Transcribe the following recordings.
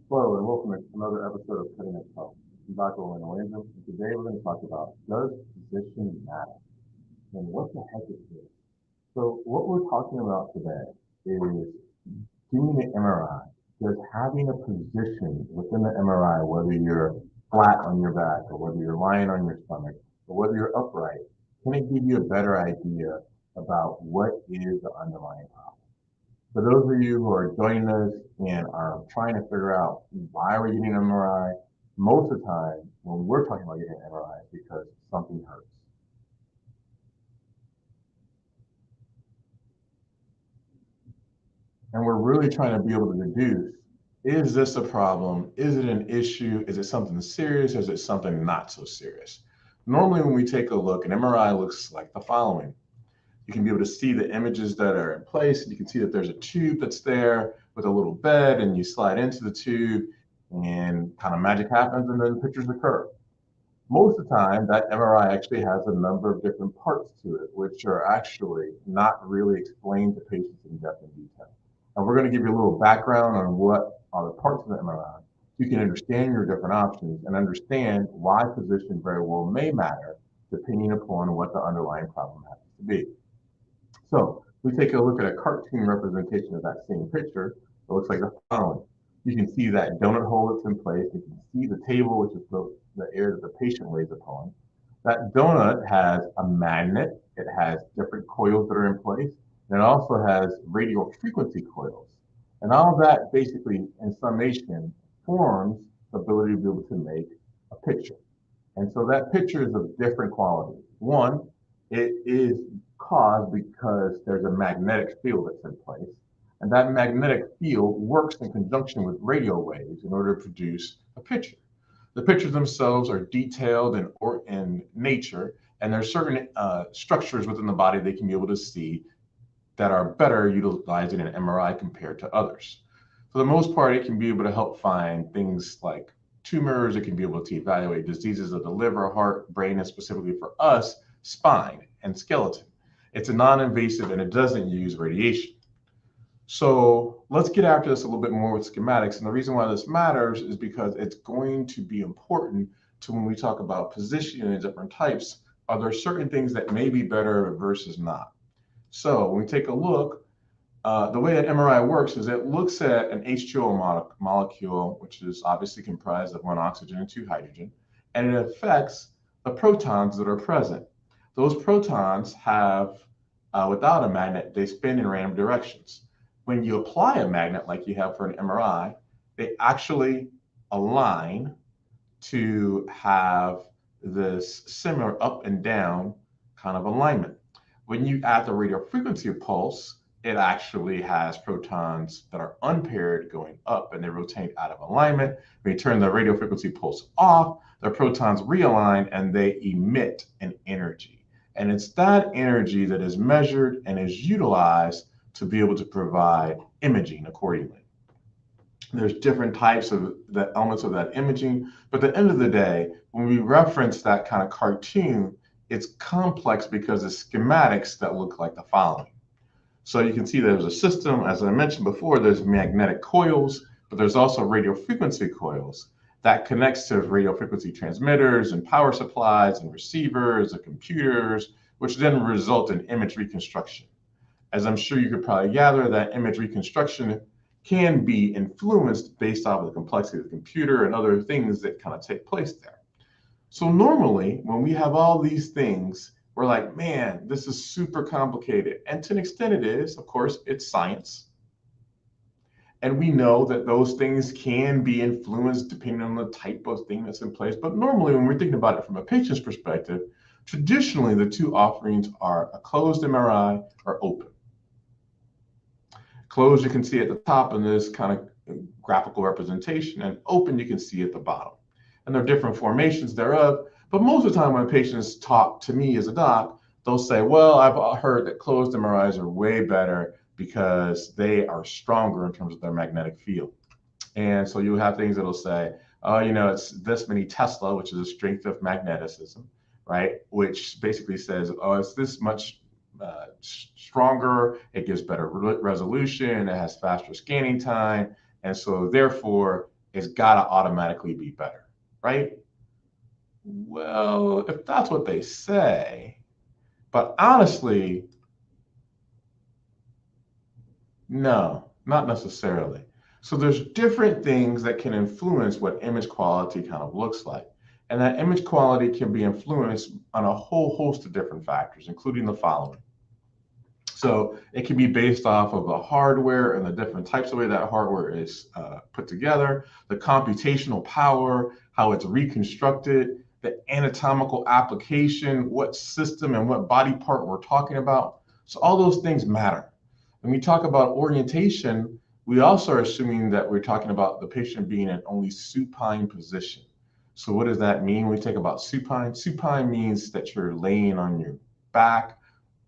Hello and welcome to another episode of Cutting Edge Health. I'm Dr. Orlando Williams, and today we're going to talk about does position matter and what the heck is this? So what we're talking about today is doing an MRI. Does having a position within the MRI, whether you're flat on your back or whether you're lying on your stomach or whether you're upright, can it give you a better idea about what is the underlying problem? For those of you who are joining us and are trying to figure out why we're getting an MRI, most of the time when we're talking about getting an MRI, it's because something hurts. And we're really trying to be able to deduce, is this a problem? Is it an issue? Is it something serious? Or is it something not so serious? Normally, when we take a look, an MRI looks like the following. You can be able to see the images that are in place. And you can see that there's a tube that's there with a little bed, and you slide into the tube, and kind of magic happens, and then pictures occur. Most of the time, that MRI actually has a number of different parts to it, which are actually not really explained to patients in depth and detail. And we're going to give you a little background on what are the parts of the MRI. You can understand your different options and understand why position very well may matter depending upon what the underlying problem happens to be. So we take a look at a cartoon representation of that same picture. It looks like the following. You can see that donut hole that's in place. You can see the table, which is the area that the patient lays upon. That donut has a magnet. It has different coils that are in place. And it also has radio frequency coils. And all of that basically, in summation, forms the ability to be able to make a picture. And so that picture is of different qualities. One, it is caused because there's a magnetic field that's in place. And that magnetic field works in conjunction with radio waves in order to produce a picture. The pictures themselves are detailed in nature, and there's certain structures within the body they can be able to see that are better utilized in an MRI compared to others. For the most part, it can be able to help find things like tumors. It can be able to evaluate diseases of the liver, heart, brain, and specifically for us, spine and skeleton. It's a non-invasive and it doesn't use radiation. So let's get after this a little bit more with schematics. And the reason why this matters is because it's going to be important to when we talk about positioning and different types. Are there certain things that may be better versus not? So when we take a look, the way an MRI works is it looks at an H2O molecule, which is obviously comprised of one oxygen and two hydrogen, and it affects the protons that are present. Those protons have, without a magnet, they spin in random directions. When you apply a magnet like you have for an MRI, they actually align to have this similar up and down kind of alignment. When you add the radio frequency pulse, it actually has protons that are unpaired going up and they rotate out of alignment. When you turn the radio frequency pulse off, the protons realign and they emit an energy. And it's that energy that is measured and is utilized to be able to provide imaging accordingly. There's different types of the elements of that imaging, but at the end of the day, when we reference that kind of cartoon, it's complex because it's schematics that look like the following. So you can see there's a system, as I mentioned before, there's magnetic coils, but there's also radio frequency coils that connects to radio frequency transmitters and power supplies and receivers and computers, which then result in image reconstruction. As I'm sure you could probably gather, that image reconstruction can be influenced based off of the complexity of the computer and other things that kind of take place there. So normally, when we have all these things, we're like, man, this is super complicated. And to an extent it is, of course, it's science. And we know that those things can be influenced depending on the type of thing that's in place. But normally, when we're thinking about it from a patient's perspective, traditionally the two offerings are a closed MRI or open. Closed, you can see at the top in this kind of graphical representation, and open, you can see at the bottom. And there are different formations thereof. But most of the time when patients talk to me as a doc, they'll say, well, I've heard that closed MRIs are way better because they are stronger in terms of their magnetic field. And so you have things that'll say, oh, it's this many Tesla, which is a strength of magnetism, right? Which basically says, oh, it's this much stronger, it gives better resolution, it has faster scanning time, and so therefore it's got to automatically be better, right? Well, if that's what they say, but honestly, no, not necessarily. So there's different things that can influence what image quality kind of looks like. And that image quality can be influenced on a whole host of different factors, including the following. So it can be based off of the hardware and the different types of way that hardware is put together, the computational power, how it's reconstructed, the anatomical application, what system and what body part we're talking about. So all those things matter. When we talk about orientation, we also are assuming that we're talking about the patient being in only supine position. So what does that mean when we talk about supine? Supine means that you're laying on your back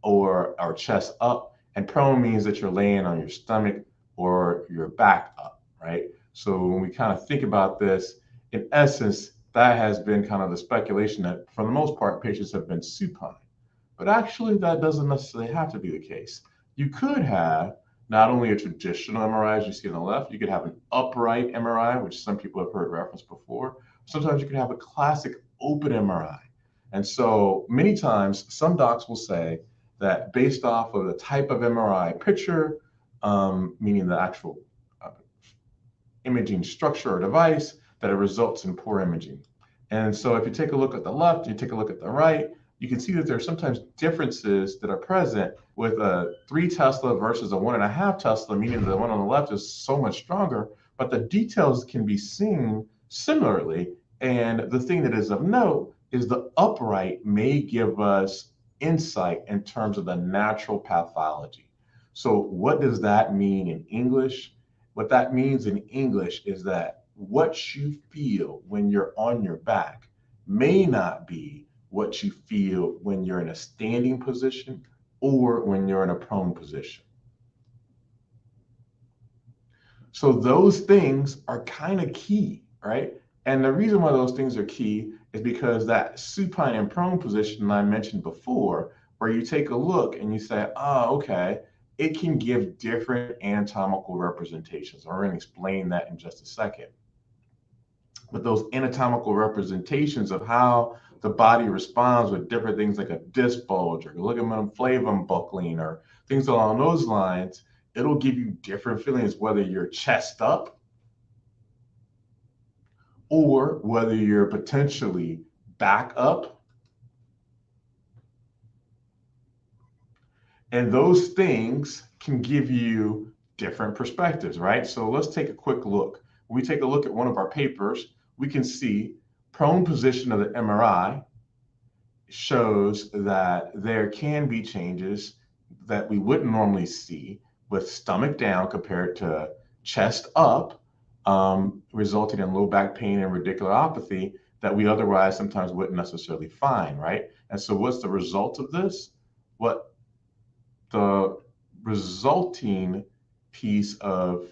or our chest up, and prone means that you're laying on your stomach or your back up, right? So when we kind of think about this, in essence, that has been kind of the speculation that for the most part, patients have been supine. But actually, that doesn't necessarily have to be the case. You could have not only a traditional MRI, as you see on the left, you could have an upright MRI, which some people have heard referenced before. Sometimes you could have a classic open MRI. And so many times, some docs will say that based off of the type of MRI picture, meaning the actual imaging structure or device, that it results in poor imaging. And so if you take a look at the left, you take a look at the right, you can see that there are sometimes differences that are present with a 3 Tesla versus a 1.5 Tesla, meaning the one on the left is so much stronger, but the details can be seen similarly. And the thing that is of note is the upright may give us insight in terms of the natural pathology. So what does that mean in English? What that means in English is that what you feel when you're on your back may not be what you feel when you're in a standing position or when you're in a prone position. So those things are kind of key, right? And the reason why those things are key is because that supine and prone position I mentioned before, where you take a look and you say, oh, okay, it can give different anatomical representations. We're going to explain that in just a second. But those anatomical representations of how the body responds with different things like a disc bulge or ligamentum flavum buckling or things along those lines, it'll give you different feelings whether you're chest up or whether you're potentially back up. And those things can give you different perspectives, right? So let's take a quick look. When we take a look at one of our papers, we can see prone position of the MRI shows that there can be changes that we wouldn't normally see with stomach down compared to chest up, resulting in low back pain and radiculopathy that we otherwise sometimes wouldn't necessarily find, right? And so what's the result of this? What the resulting piece of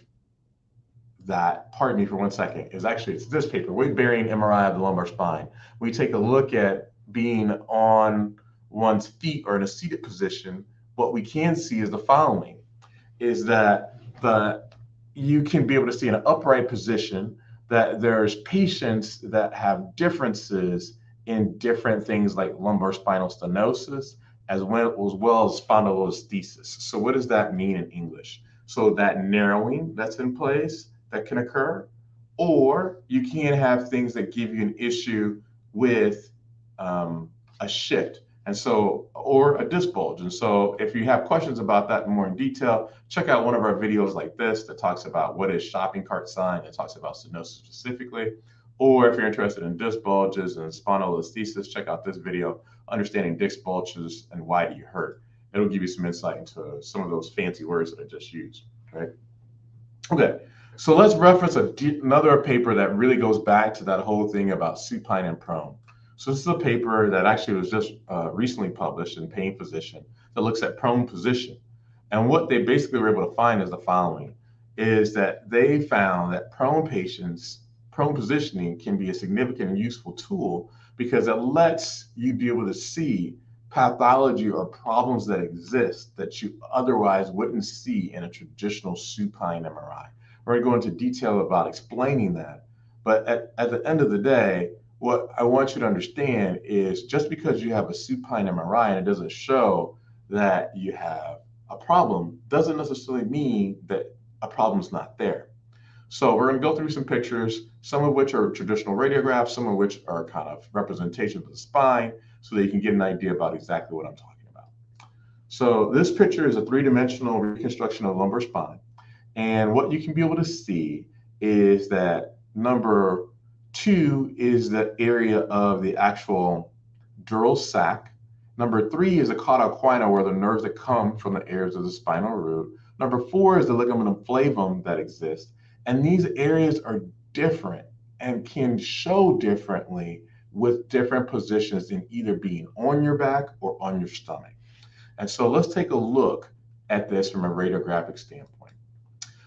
that, pardon me for 1 second, is actually, it's this paper, weight-bearing MRI of the lumbar spine. We take a look at being on one's feet or in a seated position. What we can see is the following, is that you can be able to see in an upright position that there's patients that have differences in different things like lumbar spinal stenosis, as well as spondylolisthesis. So what does that mean in English? So that narrowing that's in place that can occur, or you can have things that give you an issue with a shift, and so, or a disc bulge. And so if you have questions about that more in detail, check out one of our videos like this that talks about what is shopping cart sign, that talks about stenosis specifically. Or if you're interested in disc bulges and spondylolisthesis, check out this video, Understanding Disc Bulges and Why Do You Hurt. It'll give you some insight into some of those fancy words that I just used, right? Okay, so let's reference another paper that really goes back to that whole thing about supine and prone. So this is a paper that actually was just recently published in Pain Physician that looks at prone position. And what they basically were able to find is the following, is that they found that prone positioning can be a significant and useful tool because it lets you be able to see pathology or problems that exist that you otherwise wouldn't see in a traditional supine MRI. We're going to go into detail about explaining that. But at the end of the day, what I want you to understand is just because you have a supine MRI and it doesn't show that you have a problem doesn't necessarily mean that a problem's not there. So we're going to go through some pictures, some of which are traditional radiographs, some of which are kind of representations of the spine, so that you can get an idea about exactly what I'm talking about. So this picture is a three-dimensional reconstruction of lumbar spine. And what you can be able to see is that number 2 is the area of the actual dural sac. Number 3 is the cauda equina, where the nerves that come from the areas of the spinal root. Number 4 is the ligamentum flavum that exists. And these areas are different and can show differently with different positions in either being on your back or on your stomach. And so let's take a look at this from a radiographic standpoint.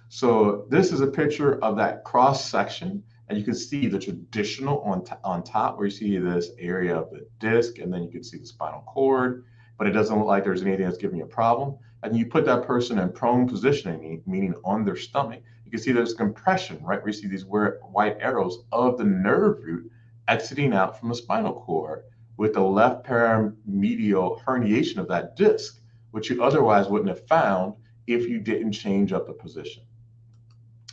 So this is a picture of that cross section, and you can see the traditional on top, where you see this area of the disc, and then you can see the spinal cord, but it doesn't look like there's anything that's giving you a problem. And you put that person in prone positioning, meaning on their stomach. You can see there's compression, right, where you see these white arrows of the nerve root exiting out from the spinal cord, with the left paramedial herniation of that disc, which you otherwise wouldn't have found if you didn't change up the position.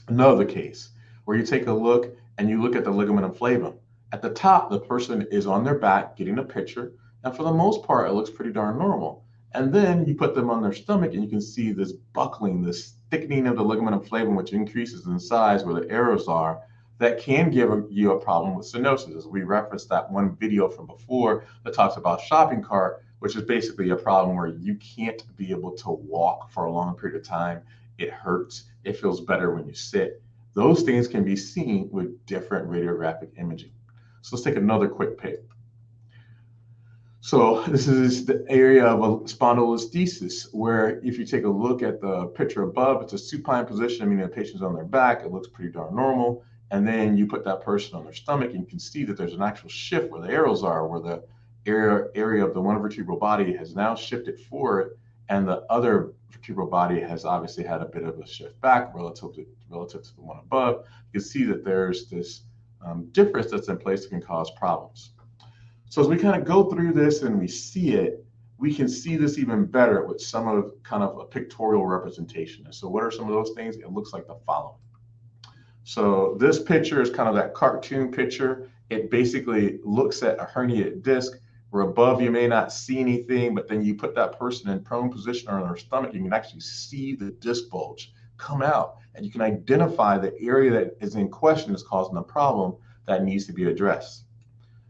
Another case where you take a look and you look at the ligamentum flavum. At the top, the person is on their back getting a picture, and for the most part, it looks pretty darn normal. And then you put them on their stomach and you can see this buckling, this thickening of the ligamentum flavum, which increases in size where the arrows are, that can give you a problem with stenosis. As we referenced that one video from before that talks about shopping cart, which is basically a problem where you can't be able to walk for a long period of time. It hurts. It feels better when you sit. Those things can be seen with different radiographic imaging. So let's take another quick pic. So this is the area of a spondylolisthesis, where if you take a look at the picture above, it's a supine position, meaning the patient's on their back. It looks pretty darn normal. And then you put that person on their stomach, and you can see that there's an actual shift where the arrows are, where the area of the one vertebral body has now shifted forward, and the other vertebral body has obviously had a bit of a shift back relative to the one above. You can see that there's this difference that's in place that can cause problems. So as we kind of go through this and we see it, we can see this even better with some of kind of a pictorial representation. And so what are some of those things? It looks like the following. So this picture is kind of that cartoon picture. It basically looks at a herniated disc, where above you may not see anything, but then you put that person in prone position or on their stomach, you can actually see the disc bulge come out, and you can identify the area that is in question is causing the problem that needs to be addressed.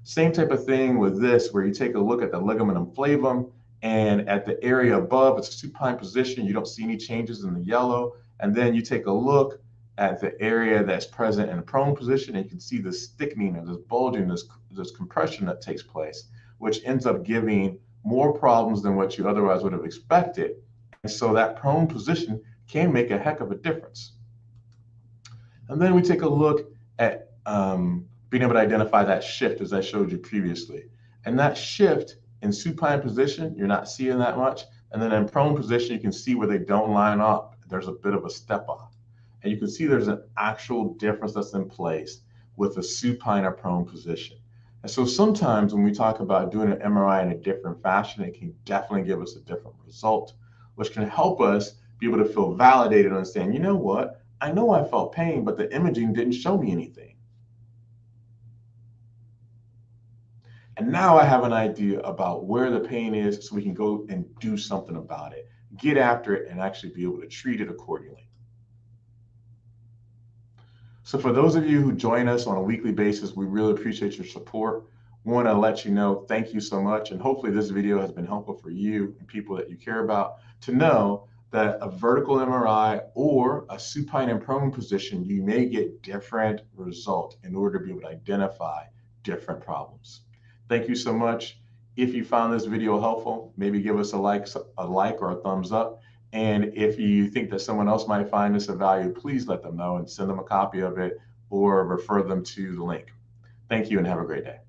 Same type of thing with this, where you take a look at the ligamentum flavum, and at the area above, it's a supine position. You don't see any changes in the yellow. And then you take a look at the area that's present in a prone position, and you can see this thickening or this bulging, this compression that takes place, which ends up giving more problems than what you otherwise would have expected. And so that prone position can make a heck of a difference. And then we take a look at being able to identify that shift, as I showed you previously. And that shift in supine position, you're not seeing that much. And then in prone position, you can see where they don't line up. There's a bit of a step off. And you can see there's an actual difference that's in place with the supine or prone position. And so sometimes when we talk about doing an MRI in a different fashion, it can definitely give us a different result, which can help us be able to feel validated and understand, you know what, I know I felt pain, but the imaging didn't show me anything. And now I have an idea about where the pain is, so we can go and do something about it, get after it, and actually be able to treat it accordingly. So for those of you who join us on a weekly basis, we really appreciate your support. We want to let you know, thank you so much. And hopefully this video has been helpful for you and people that you care about to know that a vertical MRI or a supine and prone position, you may get different results in order to be able to identify different problems. Thank you so much. If you found this video helpful, maybe give us a like or a thumbs up. And if you think that someone else might find this of value, please let them know and send them a copy of it or refer them to the link. Thank you and have a great day.